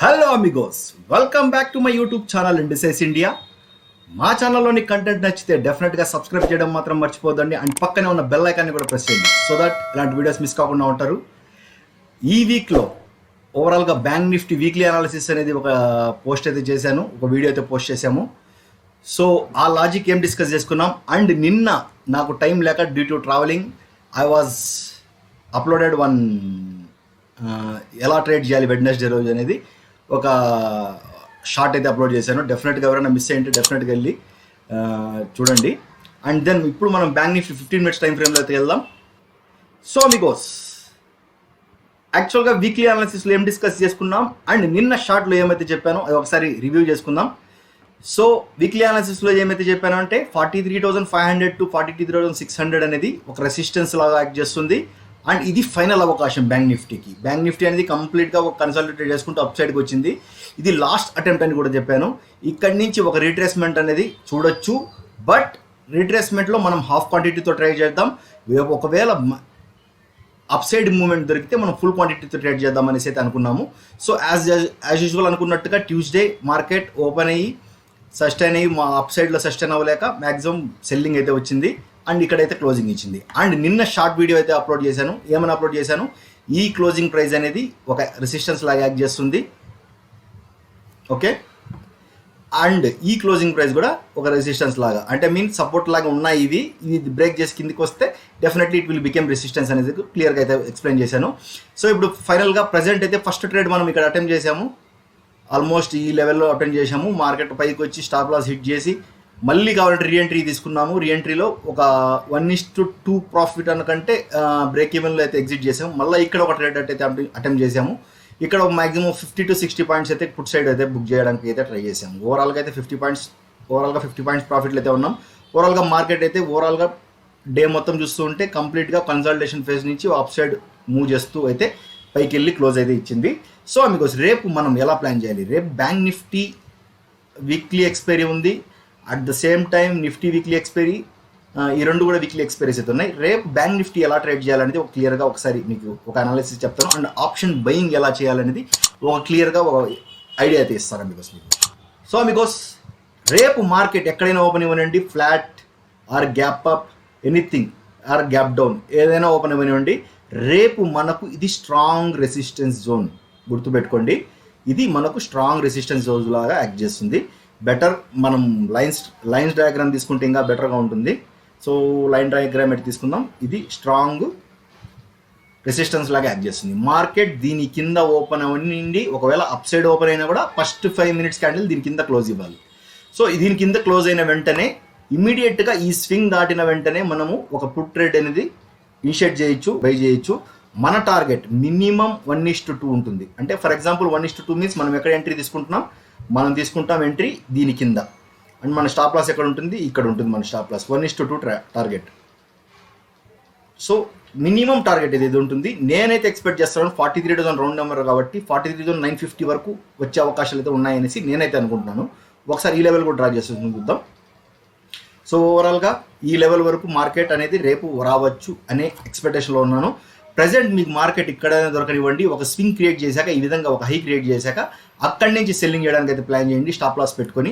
Hello amigos, welcome back to my YouTube channel ఇండిసైస్ India. మా ఛానల్లోని కంటెంట్ నచ్చితే డెఫినెట్గా సబ్స్క్రైబ్ చేయడం మాత్రం మర్చిపోదండి. అండ్ పక్కనే ఉన్న బెల్ ఐకాన్ని కూడా ప్రెస్ చేయండి సో దట్ ఇలాంటి వీడియోస్ మిస్ కాకుండా ఉంటారు. ఈ వీక్లో ఓవరాల్గా బ్యాంక్ నిఫ్టీ వీక్లీ అనాలిసిస్ అనేది ఒక పోస్ట్ అయితే చేశాను, ఒక వీడియో అయితే పోస్ట్ చేశాము. సో ఆ లాజిక్ ఏం డిస్కస్ చేసుకున్నాం. అండ్ నిన్న నాకు టైం లేక due to travelling I was uploaded one ఎలా ట్రేడ్ చేయాలి వెడ్నెస్డే రోజు అనేది ఒక షార్ట్ అయితే అప్లోడ్ చేశాను. డెఫినెట్గా ఎవరైనా మిస్ అయ్యింటే డెఫినెట్గా వెళ్ళి చూడండి. అండ్ దెన్ ఇప్పుడు మనం బ్యాంక్ నిఫ్టీ 15 minutes టైం ఫ్రేమ్లో అయితే వెళ్దాం. సో మీకోస్ యాక్చువల్గా వీక్లీ అనాలిసిస్లో ఏం డిస్కస్ చేసుకున్నాం అండ్ నిన్న షార్ట్లో ఏమైతే చెప్పానో అది ఒకసారి రివ్యూ చేసుకుందాం. సో వీక్లీ అనాలిసిస్లో ఏమైతే చెప్పానో అంటే 43,500 to 43,600 అనేది ఒక రెసిస్టెన్స్ లాగా యాక్ట్ చేస్తుంది. అండ్ ఇది ఫైనల్ అవకాశం బ్యాంక్ నిఫ్టీకి. బ్యాంక్ నిఫ్టీ అనేది కంప్లీట్గా ఒక కన్సల్టేట్ చేసుకుంటూ అప్ సైడ్కి వచ్చింది. ఇది లాస్ట్ అటెంప్ట్ అని కూడా చెప్పాను. ఇక్కడి నుంచి ఒక రీట్రేస్మెంట్ అనేది చూడొచ్చు, బట్ రీట్రేస్మెంట్లో మనం హాఫ్ క్వాంటిటీతో ట్రేడ్ చేద్దాం. ఒకవేళ అప్ సైడ్ మూవ్మెంట్ దొరికితే మనం ఫుల్ క్వాంటిటీతో ట్రేడ్ చేద్దాం అనేసి అయితే అనుకున్నాము. సో యాజ్ యూజువల్ అనుకున్నట్టుగా ట్యూస్డే మార్కెట్ ఓపెన్ అయ్యి సస్టైన్ అయ్యి మా అప్ సైడ్లో సస్టైన్ అవ్వలేక మ్యాక్సిమం సెల్లింగ్ అయితే వచ్చింది. అండ్ ఇక్కడైతే క్లోజింగ్ ఇచ్చింది. అండ్ నిన్న షార్ట్ వీడియో అయితే అప్లోడ్ చేశాను. ఏమైనా అప్లోడ్ చేశాను, ఈ క్లోజింగ్ ప్రైస్ అనేది ఒక రెసిస్టెన్స్ లాగా యాక్ట్ చేస్తుంది. ఓకే, అండ్ ఈ క్లోజింగ్ ప్రైస్ కూడా ఒక రెసిస్టెన్స్ లాగా, అంటే మీన్స్ సపోర్ట్ లాగా ఉన్నాయి. ఇది బ్రేక్ చేసి కిందికి వస్తే definitely it will become resistance అనేది క్లియర్గా అయితే ఎక్స్ప్లెయిన్ చేశాను. సో ఇప్పుడు ఫైనల్గా ప్రజెంట్ అయితే ఫస్ట్ ట్రేడ్ మనం ఇక్కడ అటెంప్ట్ చేసాము. ఆల్మోస్ట్ ఈ లెవెల్లో అటెంప్ట్ చేసాము. మార్కెట్ పైకి వచ్చి స్టాప్ లాస్ హిట్ చేసి మళ్ళీ కావాలంటే రీఎంట్రీ తీసుకున్నాము. రీఎంట్రీలో ఒక 1:2 ప్రాఫిట్ అనకంటే బ్రేక్ ఈవెన్లో అయితే ఎగ్జిట్ చేసాము. మళ్ళీ ఇక్కడ ఒక ట్రేడ్ అయితే అటెంప్ట్ చేసాము. ఇక్కడ ఒక మ్యాక్సిమం 50 to 60 పాయింట్స్ అయితే పుట్ సైడ్ అయితే బుక్ చేయడానికి అయితే ట్రై చేసాము. ఓవరాల్గా అయితే 50 పాయింట్స్ ప్రాఫిట్లు అయితే ఉన్నాం. ఓవరాల్గా మార్కెట్ అయితే ఓవరాల్గా డే మొత్తం చూస్తూ ఉంటే కంప్లీట్గా కన్సల్టేషన్ ఫేజ్ నుంచి అప్ సైడ్ మూవ్ చేస్తూ అయితే పైకి వెళ్ళి క్లోజ్ అయితే ఇచ్చింది. సో మీకు రేపు మనం ఎలా ప్లాన్ చేయాలి? రేపు బ్యాంక్ నిఫ్టీ వీక్లీ ఎక్స్పైరీ ఉంది, at the same time Nifty weekly expiry, ఈ రెండు కూడా వీక్లీ ఎక్స్పైరీస్ అయితే ఉన్నాయి. రేపు బ్యాంక్ నిఫ్టీ ఎలా ట్రేడ్ చేయాలనేది ఒక క్లియర్గా ఒకసారి మీకు ఒక అనాలిసిస్ చెప్తాను. అండ్ ఆప్షన్ బయింగ్ ఎలా చేయాలనేది ఒక క్లియర్గా ఒక ఐడియా అయితే ఇస్తాను మీకు. సో మీకోస్ రేపు మార్కెట్ ఎక్కడైనా ఓపెన్ ఇవ్వనండి, flat or gap up, anything or gap down, ఏదైనా ఓపెన్ ఇవ్వనివ్వండి, రేపు మనకు ఇది స్ట్రాంగ్ రెసిస్టెన్స్ జోన్. గుర్తుపెట్టుకోండి, ఇది మనకు స్ట్రాంగ్ రెసిస్టెన్స్ జోన్ లాగా యాక్ట్ చేస్తుంది. బెటర్ మనం లైన్స్ డయాగ్రామ్ తీసుకుంటే ఇంకా బెటర్గా ఉంటుంది. సో లైన్ డయాగ్రామ్ ఎట్టి తీసుకుందాం. ఇది స్ట్రాంగ్ రెసిస్టెన్స్ లాగా యాక్ట్ చేస్తుంది. మార్కెట్ దీని కింద ఓపెన్ అవ్వండి, ఒకవేళ అప్ సైడ్ ఓపెన్ అయినా కూడా ఫస్ట్ 5 minutes క్యాండిల్ దీని కింద క్లోజ్ ఇవ్వాలి. సో దీని కింద క్లోజ్ అయిన వెంటనే ఇమీడియట్గా ఈ స్వింగ్ దాటిన వెంటనే మనము ఒక పుట్ ట్రేడ్ అనేది ఇనిషియేట్ చేయొచ్చు, బై చేయొచ్చు. మన టార్గెట్ మినిమం 1:2 ఉంటుంది. అంటే ఫర్ ఎగ్జాంపుల్ 1:2 మీన్స్ మనం ఎక్కడ ఎంట్రీ తీసుకుంటున్నాం, మనం తీసుకుంటాం ఎంట్రీ దీని కింద. అండ్ మన స్టాప్ లాస్ ఎక్కడ ఉంటుంది, ఇక్కడ ఉంటుంది మన stop loss. 1:2 target. So minimum target ఇది ఉంటుంది. నేనైతే ఎక్స్పెక్ట్ చేస్తాను 43,000 రౌండ్ నెంబర్ కాబట్టి 43,950 వరకు వచ్చే అవకాశాలు అయితే ఉన్నాయనేసి నేనైతే అనుకుంటున్నాను. ఒకసారి ఈ లెవెల్ కూడా డ్రా చేసి చూద్దాం. సో ఓవరాల్గా ఈ లెవెల్ వరకు మార్కెట్ అనేది రేపు రావచ్చు అనే ఎక్స్పెక్టేషన్లో ఉన్నాను. ప్రజెంట్ మీకు మార్కెట్ ఇక్కడైనా దొరకనివ్వండి, ఒక స్వింగ్ క్రియేట్ చేశాక, ఈ విధంగా ఒక హై క్రియేట్ చేశాక అక్కడి నుంచి సెల్లింగ్ చేయడానికి అయితే ప్లాన్ చేయండి. స్టాప్ లాస్ పెట్టుకొని,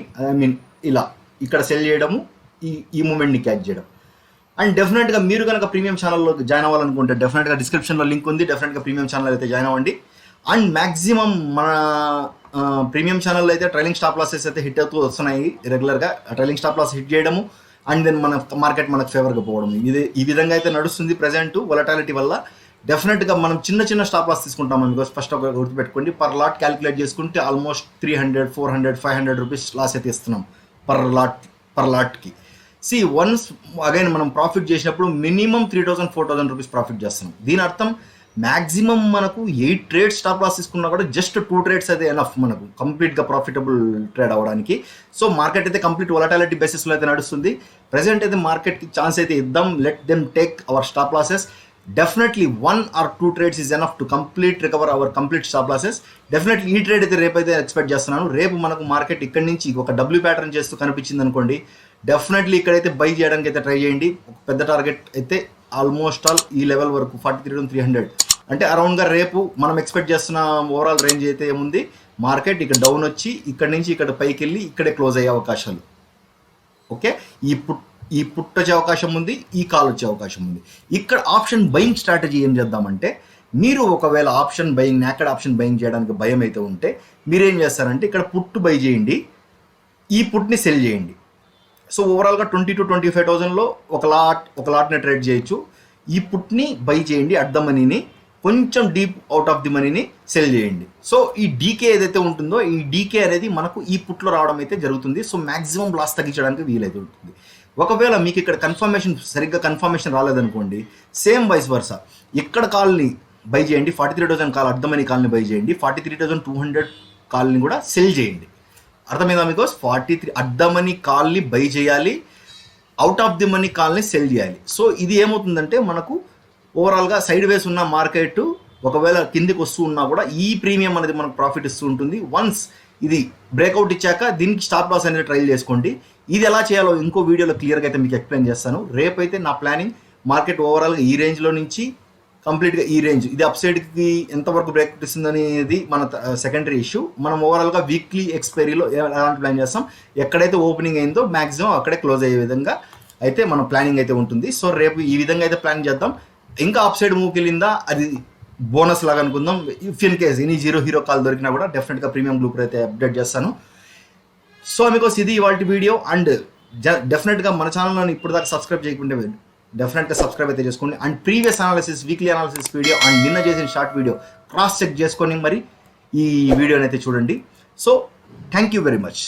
ఇలా ఇక్కడ సెల్ చేయడము, ఈ మూమెంట్ని క్యాచ్ చేయడం. అండ్ డెఫినెట్గా మీరు కనుక ప్రీమియం ఛానల్లో జాయిన్ అవ్వాలనుకుంటే డెఫినెట్గా డిస్క్రిప్షన్లో లింక్ ఉంది, డెఫినెట్గా ప్రీమియం ఛానల్ అయితే జాయిన్ అవ్వండి. అండ్ మ్యాక్సిమం మన ప్రీమియం ఛానల్లో అయితే ట్రైలింగ్ స్టాప్ లాసెస్ అయితే హిట్ అవుతూ వస్తున్నాయి రెగ్యులర్గా. ట్రైలింగ్ స్టాప్ లాస్ హిట్ చేయడము అండ్ దెన్ మన మార్కెట్ మనకు ఫేవర్గా పోవడం, ఈ విధంగా అయితే నడుస్తుంది ప్రజెంట్ వొలటాలిటీ వల్ల. డెఫినెట్గా మనం చిన్న స్టాప్ లాస్ తీసుకుంటాం. బికాస్ ఫస్ట్ ఒక గుర్తుపెట్టుకోండి, పర్ లాట్ క్యాలిక్యులేట్ చేసుకుంటే ఆల్మోస్ట్ 300, 400, 500 రూపీస్ లాస్ అయితే ఇస్తున్నాం పర్ లాట్కి. వన్స్ అగైన్ మనం ప్రాఫిట్ చేసినప్పుడు మినిమం 3,000, 4,000 రూపీస్ ప్రాఫిట్ చేస్తున్నాం. దీని అర్థం మ్యాక్సిమం మనకు 8 ట్రేడ్స్ స్టాప్ లాస్ తీసుకున్నా కూడా జస్ట్ 2 ట్రేడ్స్ అయితే ఎనఫ్ మనకు కంప్లీట్గా ప్రాఫిటబుల్ ట్రేడ్ అవ్వడానికి. సో మార్కెట్ అయితే కంప్లీట్ వొలటాలిటీ బేసిస్లో అయితే నడుస్తుంది. ప్రజెంట్ అయితే మార్కెట్కి ఛాన్స్ అయితే ఇద్దాం. Let them take our stop losses. Definitely 1 or 2 trades is enough to complete recover our complete stop losses. Definitely ఈ ట్రేడ్ అయితే రేపు అయితే ఎక్స్పెక్ట్ చేస్తున్నాను. రేపు మనకు మార్కెట్ ఇక్కడి నుంచి ఒక డబ్ల్యూ ప్యాటర్న్ చేస్తూ కనిపించింది అనుకోండి, డెఫినెట్లీ ఇక్కడైతే బై చేయడానికి అయితే ట్రై చేయండి. ఒక పెద్ద టార్గెట్ అయితే ఆల్మోస్ట్ ఆల్ ఈ లెవెల్ వరకు 43,300 అంటే అరౌండ్గా రేపు మనం ఎక్స్పెక్ట్ చేస్తున్న ఓవరాల్ రేంజ్ అయితే ఏముంది మార్కెట్ ఇక్కడ డౌన్ వచ్చి ఇక్కడ నుంచి ఇక్కడ పైకి వెళ్ళి ఇక్కడే క్లోజ్ అయ్యే అవకాశాలు. ఓకే, ఈ పుట్ వచ్చే అవకాశం ఉంది, ఈ కాల్ వచ్చే అవకాశం ఉంది. ఇక్కడ ఆప్షన్ బయింగ్ స్ట్రాటజీ ఏం చేద్దామంటే, మీరు ఒకవేళ ఆప్షన్ బయింగ్ నాకెడ్ ఆప్షన్ బయింగ్ చేయడానికి భయం అయితే ఉంటే మీరేం చేస్తారంటే ఇక్కడ పుట్ బై చేయండి, ఈ పుట్ని సెల్ చేయండి. సో ఓవరాల్గా 20 to 25,000లో ఒక లాట్ని ట్రేడ్ చేయొచ్చు. ఈ పుట్ని బై చేయండి అట్ ద మనీని, కొంచెం డీప్ అవుట్ ఆఫ్ ది మనీని సెల్ చేయండి. సో ఈ డీకే ఏదైతే ఉంటుందో ఈ డీకే అనేది మనకు ఈ పుట్లో రావడం అయితే జరుగుతుంది. సో మ్యాక్సిమం లాస్ తగ్గించడానికి వీలైతే ఉంటుంది. ఒకవేళ మీకు ఇక్కడ సరిగ్గా కన్ఫర్మేషన్ రాలేదనుకోండి, సేమ్ వైస్ వర్సా ఇక్కడ కాల్ని బై చేయండి, 43,000 కాల్ అట్ ద మనీ కాల్ని బై చేయండి, 43,200 కాల్ని కూడా సెల్ చేయండి. అర్థమైందా మీకు? 43 అట్ ద మనీ కాల్ని బై చేయాలి, అవుట్ ఆఫ్ ది మనీ కాల్ని సెల్ చేయాలి. సో ఇది ఏమవుతుందంటే మనకు ఓవరాల్గా సైడ్ వేస్ ఉన్న మార్కెట్ ఒకవేళ కిందికి వస్తూ ఉన్నా కూడా ఈ ప్రీమియం అనేది మనకు ప్రాఫిట్ ఇస్తూ ఉంటుంది. వన్స్ ఇది బ్రేక్అవుట్ ఇచ్చాక దీనికి స్టాప్ లాస్ అనేది ట్రైల్ చేసుకోండి. ఇది ఎలా చేయాలో ఇంకో వీడియోలో క్లియర్గా అయితే మీకు ఎక్స్ప్లెయిన్ చేస్తాను. రేపైతే నా ప్లానింగ్ మార్కెట్ ఓవరాల్గా ఈ రేంజ్లో నుంచి కంప్లీట్గా ఈ రేంజ్ ఇది అప్ సైడ్కి ఎంతవరకు బ్రేక్అవుట్ ఇస్తుంది అనేది మన సెకండరీ ఇష్యూ. మనం ఓవరాల్గా వీక్లీ ఎక్స్పైరీలో ఎలాంటి ప్లాన్ చేస్తాం, ఎక్కడైతే ఓపెనింగ్ అయిందో మ్యాక్సిమం అక్కడే క్లోజ్ అయ్యే విధంగా అయితే మన ప్లానింగ్ అయితే ఉంటుంది. సో రేపు ఈ విధంగా అయితే ప్లాన్ చేద్దాం. ఇంకా అప్ సైడ్ మూవ్కి వెళ్ళిందా అది బోనస్ లాగా అనుకుందాం. If in case any hero call దొరికినా కూడా డెఫినెట్గా ప్రీమియం గ్రూప్ అయితే అప్డేట్ చేస్తాను. సో మీకోసం ఇది ఇవాళ వీడియో. అండ్ డెఫినెట్గా మన ఛానల్ని ఇప్పుడు దాకా సబ్స్క్రైబ్ చేయకుంటే డెఫినెట్గా సబ్స్క్రైబ్ అయితే చేసుకోండి. And previous analysis weekly analysis video and నిన్న చేసిన షార్ట్ వీడియో క్రాస్ చెక్ చేసుకొని మరి ఈ వీడియోని అయితే చూడండి. So thank you very much.